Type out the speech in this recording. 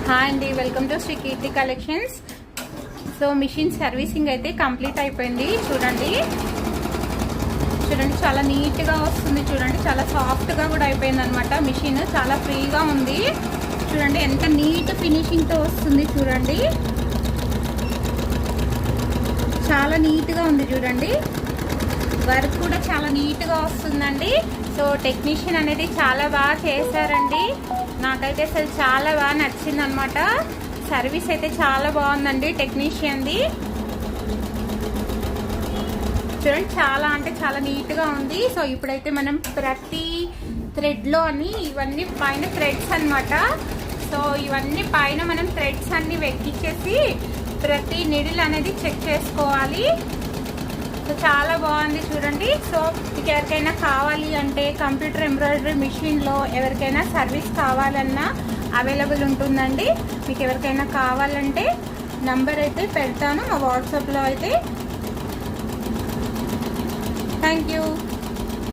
Hi అండి, welcome to Shri Keerthi collections. So machine servicing అయితే complete అయిపోయింది. చూడండి చాలా నీట్గా వస్తుంది. చూడండి చాలా సాఫ్ట్గా కూడా అయిపోయింది అనమాట. మిషన్ చాలా ఫ్రీగా ఉంది. చూడండి ఎంత నీట్ ఫినిషింగ్తో వస్తుంది. చూడండి చాలా నీట్గా ఉంది. చూడండి వర్క్ కూడా చాలా నీట్గా వస్తుందండి. సో టెక్నీషియన్ అనేది చాలా బాగా చేశారండి. నాకైతే అసలు చాలా బాగా నచ్చింది అనమాట. సర్వీస్ అయితే చాలా బాగుందండి టెక్నీషియన్ది. చూడండి చాలా అంటే చాలా నీట్గా ఉంది. సో ఇప్పుడైతే మనం ప్రతి థ్రెడ్లో అని ఇవన్నీ పైన థ్రెడ్స్ అనమాట. సో ఇవన్నీ పైన మనం థ్రెడ్స్ అన్ని వెక్కిచ్చేసి ప్రతి నిడిల్ అనేది చెక్ చేసుకోవాలి. సో చాలా బాగుంది చూడండి. సో మీకు ఎవరికైనా కావాలి అంటే కంప్యూటర్ ఎంబ్రాయిడరీ మిషన్లో ఎవరికైనా సర్వీస్ కావాలన్నా అవైలబుల్ ఉంటుందండి. మీకు ఎవరికైనా కావాలంటే నంబర్ అయితే పెడతాను మా వాట్సాప్లో అయితే. Thank you.